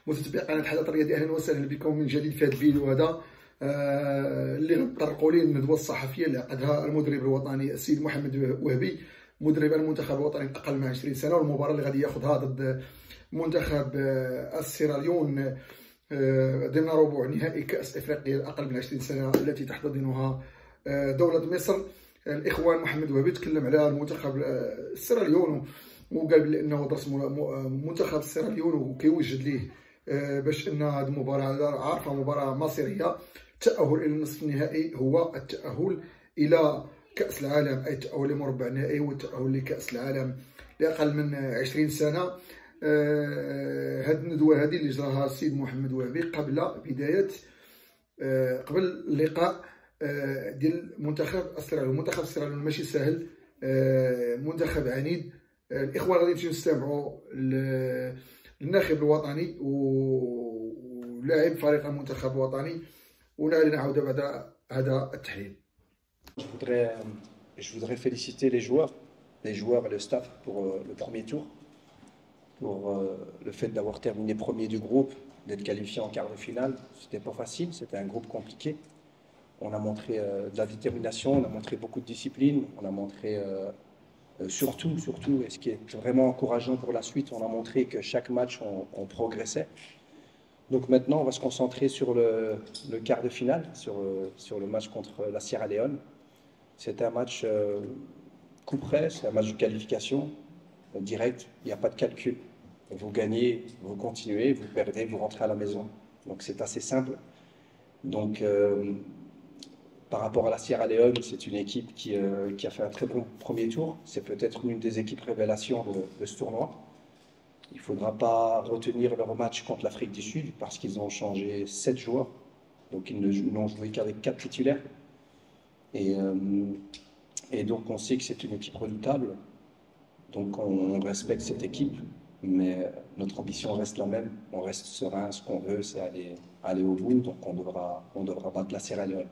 متتبعي قناه حدث الرياضي، اهلا وسهلا بكم من جديد في هذا الفيديو هذا اللي غنطرقوا ليه الندوه الصحفيه اللي عقدها المدرب الوطني السيد محمد وهبي مدرب المنتخب الوطني اقل من 20 سنه، والمباراه اللي غادي ياخذها ضد منتخب السيراليون ضمن ربع نهائي كاس افريقيا الاقل من 20 سنه التي تحتضنها دوله مصر. الاخوان محمد وهبي تكلم على المنتخب السيراليون وقال بانه درس منتخب السيراليون وكيوجد ليه باش ان هذه المباراه عارفه مباراه مصيريه. التاهل الى النصف النهائي هو التاهل الى كاس العالم، اي التاهل لمربع النهائي والتاهل لكاس العالم لاقل من 20 سنه. هذه الندوه هذه اللي جراها السيد محمد وهبي قبل بدايه قبل اللقاء ديال منتخب السيراليون. منتخب السيراليون ماشي سهل، منتخب عنيد. الاخوان غادي نمشيو نستمعوا للناخب الوطني ولاعب فريق المنتخب الوطني ونعود نعاود بعد هذا التحليل. Je voudrais féliciter les joueurs et le staff pour le premier tour, pour le fait d'avoir terminé premier du groupe, d'être qualifié en quart de finale. C'était pas facile, c'était un groupe compliqué. On a montré de la détermination, on a montré beaucoup de discipline, on a montré surtout, et ce qui est vraiment encourageant pour la suite, on a montré que chaque match on progressait. Donc maintenant on va se concentrer sur le quart de finale, sur le match contre la Sierra Leone. C'était un match coup près, c'est un match de qualification direct, il n'y a pas de calcul. Vous gagnez, vous continuez, vous perdez, vous rentrez à la maison. Donc c'est assez simple. Donc par rapport à la Sierra Leone, c'est une équipe qui a fait un très bon premier tour. C'est peut-être une des équipes révélations de ce tournoi. Il ne faudra pas retenir leur match contre l'Afrique du Sud parce qu'ils ont changé 7 joueurs. Donc ils n'ont joué qu'avec 4 titulaires. Et donc on sait que c'est une équipe redoutable. Donc on respecte cette équipe, mais notre ambition reste la même. On reste serein, ce qu'on veut, c'est aller au bout. Donc on devra battre la Sierra Leone.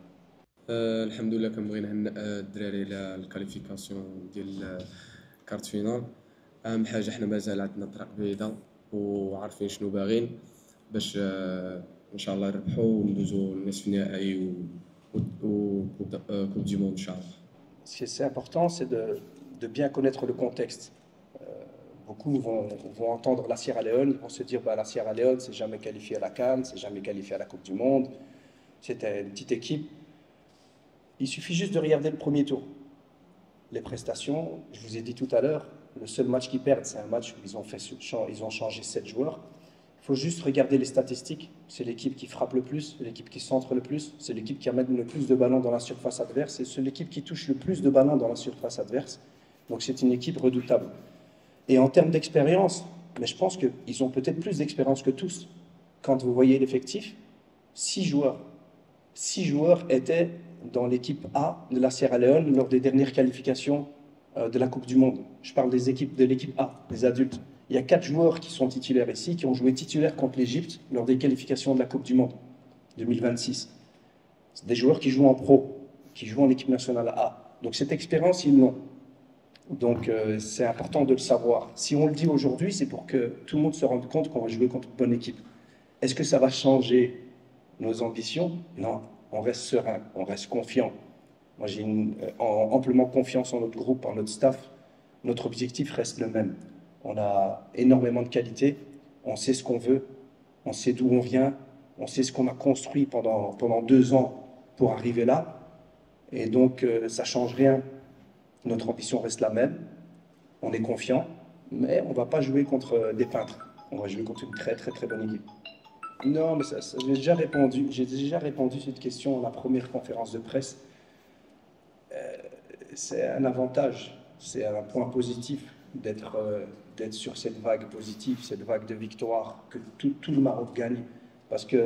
الحمد لله كنبغي نهنئ الدراري على الكاليفيكاسيون ديال كارت فينال. اهم حاجه حنا مازال عندنا طريق بعيده وعارفين شنو باغيين باش ان شاء الله نربحوا وندوزو للنصف النهائي وكوب دي موند ان شاء الله. Ce qui est important, c'est de bien connaître le contexte. Beaucoup vont entendre la Sierra Leone, vont se dire bah, la Sierra Leone c'est jamais qualifié à la CAN, c'est jamais qualifié à la Coupe du Monde, c'était une petite équipe. Il suffit juste de regarder le premier tour. Les prestations, je vous ai dit tout à l'heure, le seul match qu'ils perdent, c'est un match où ils ont changé 7 joueurs. Il faut juste regarder les statistiques. C'est l'équipe qui frappe le plus, l'équipe qui centre le plus, c'est l'équipe qui amène le plus de ballons dans la surface adverse, et c'est l'équipe qui touche le plus de ballons dans la surface adverse. Donc c'est une équipe redoutable. Et en termes d'expérience, mais je pense qu'ils ont peut-être plus d'expérience que tous. Quand vous voyez l'effectif, 6 joueurs. 6 joueurs étaient dans l'équipe A de la Sierra Leone lors des dernières qualifications de la Coupe du Monde. Je parle de l'équipe A, des adultes. Il y a 4 joueurs qui sont titulaires ici, qui ont joué titulaire contre l'Égypte lors des qualifications de la Coupe du Monde 2026. C'est des joueurs qui jouent en pro, qui jouent en équipe nationale A. Donc cette expérience, ils l'ont. Donc c'est important de le savoir. Si on le dit aujourd'hui, c'est pour que tout le monde se rende compte qu'on va jouer contre une bonne équipe. Est-ce que ça va changer nos ambitions? Non. On reste serein, on reste confiant. Moi, j'ai amplement confiance en notre groupe, en notre staff. Notre objectif reste le même. On a énormément de qualités, on sait ce qu'on veut, on sait d'où on vient, on sait ce qu'on a construit pendant 2 ans pour arriver là. Et donc, ça ne change rien. Notre ambition reste la même. On est confiant, mais on ne va pas jouer contre des peintres. On va jouer contre une très, très, très bonne équipe. Non, mais ça j'ai déjà répondu à cette question à la première conférence de presse. C'est un avantage, c'est un point positif d'être sur cette vague positive, cette vague de victoire, que tout le Maroc gagne. Parce que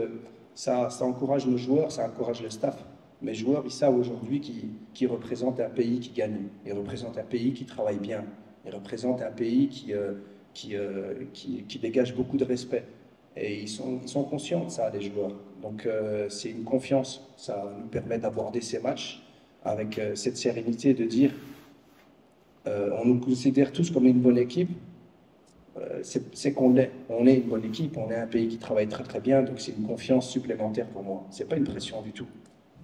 ça encourage nos joueurs, ça encourage le staff. Mes joueurs, ils savent aujourd'hui qu'ils représentent un pays qui gagne. Ils représentent un pays qui travaille bien. Ils représentent un pays qui dégage beaucoup de respect. Et ils sont conscients de ça, les joueurs. Donc c'est une confiance. Ça nous permet d'aborder ces matchs avec cette sérénité de dire on nous considère tous comme une bonne équipe, c'est qu'on l'est. On est une bonne équipe, on est un pays qui travaille très très bien, donc c'est une confiance supplémentaire pour moi. C'est pas une pression du tout.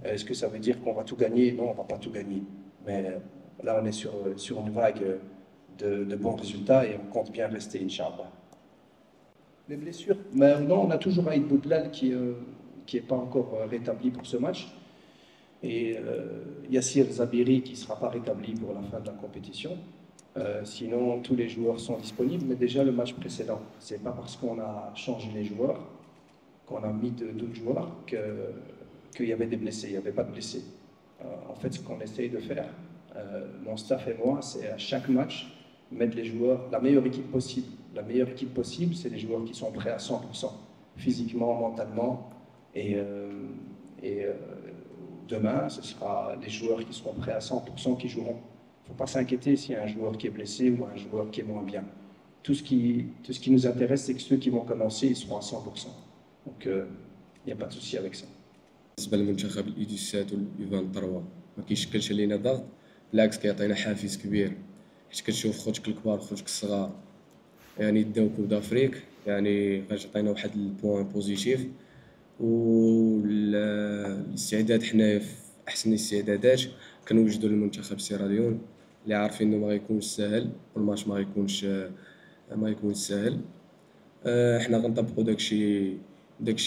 Est-ce que ça veut dire qu'on va tout gagner? Non, on va pas tout gagner. Mais là, on est sur une vague de bons résultats et on compte bien rester, Inch'Allah. Les blessures? Mais non, on a toujours Aïd Boudelal qui n'est pas encore rétabli pour ce match. Et Yassir Zabiri qui ne sera pas rétabli pour la fin de la compétition. Sinon, tous les joueurs sont disponibles, mais déjà le match précédent, ce n'est pas parce qu'on a changé les joueurs, qu'on a mis d'autres joueurs, qu'il y avait des blessés. Il n'y avait pas de blessés. En fait, ce qu'on essaye de faire, mon staff et moi, c'est à chaque match mettre les joueurs, la meilleure équipe possible. La meilleure équipe possible, c'est les joueurs qui sont prêts à 100%, physiquement, mentalement. Et demain, ce sera les joueurs qui seront prêts à 100% qui joueront. Il ne faut pas s'inquiéter s'il y a un joueur qui est blessé ou un joueur qui est moins bien. Tout ce qui nous intéresse, c'est que ceux qui vont commencer, ils seront à 100%. Donc, il n'y a pas de souci avec ça. بالنسبه للمنتخب الايديوسات واليوفان 3 ما كيشكلش علينا ضغط، بالعكس كيعطينا حافز كبير، حيت كتشوف خوتك الكبار خوتك الصغار يعني داو كوب دافريك، يعني غتعطينا واحد البوان بوزيتيف. والاستعداد حنايا في احسن الاستعدادات كنوجدوا للمنتخب سيراليون اللي عارفين انه ما غيكونش ساهل والماتش ما يكونش ساهل. حنا غنطبقوا داكشي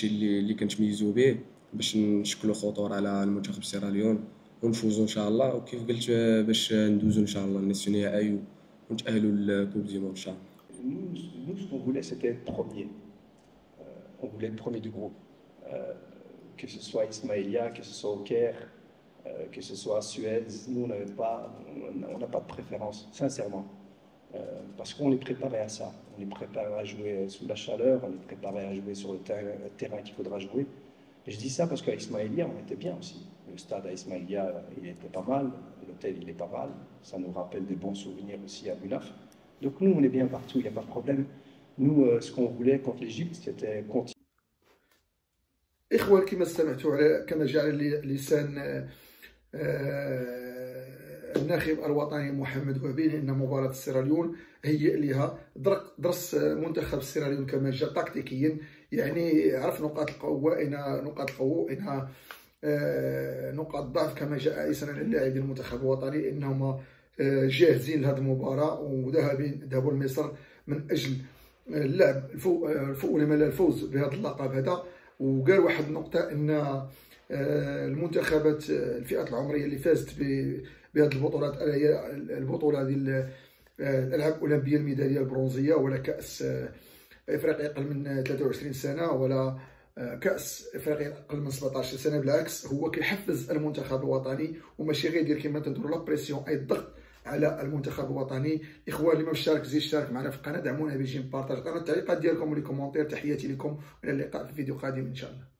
اللي كنتميزوا به باش نشكلوا خطوره على المنتخب سيراليون ونفوزوا ان شاء الله، وكيف قلت باش ندوزوا ان شاء الله للنصف النهائي ونتاهلوا للكوب دي موند ان شاء الله. Nous, ce qu'on voulait, c'était être premier. On voulait être premier du groupe. Que ce soit Ismaïlia, que ce soit au Caire, que ce soit à Suez, nous, on n'a pas de préférence, sincèrement. Parce qu'on est préparé à ça. On est préparé à jouer sous la chaleur, on est préparé à jouer sur le terrain qu'il faudra jouer. Et je dis ça parce qu'à Ismaïlia, on était bien aussi. Le stade à Ismaïlia, il était pas mal. L'hôtel, il est pas mal. Ça nous rappelle des bons souvenirs aussi à Bunaf. Donc nous, on est bien partout, il n'y a pas de problème. Nous, ce qu'on voulait contre l'Égypte, c'était continuer. إخوان كما استمعتوا كما جاء لسان الناخب الوطني محمد وهبي أن مباراة السيراليون هيئ لها درس منتخب السيراليون كما جاء تكتيكيا، يعني عرف نقاط القوة إنها نقاط ضعف كما جاء إسنا للاعبين المنتخب الوطني إنهم جاهزين لهذه المباراة وذهبوا لمصر من أجل اللعب الفوز بهذا اللقب هذا. وقال واحد النقطة أن المنتخبات الفئات العمرية اللي فازت بهذه البطولات هي البطولة ديال الألعاب الأولمبية الميدالية البرونزية، ولا كأس إفريقيا أقل من 23 سنة، ولا كأس إفريقيا أقل من 17 سنة. بالعكس هو كيحفز المنتخب الوطني وماشي غير يدير كما تنديروا لا بريسيون أي الضغط على المنتخب الوطني. إخوان اللي ما مشترك زيد اشترك معنا في القناة، دعمونا بجيم بارطاج، عطونا التعليقات ديالكم ولي كومونتير. تحياتي لكم، والى اللقاء في فيديو قادم إن شاء الله.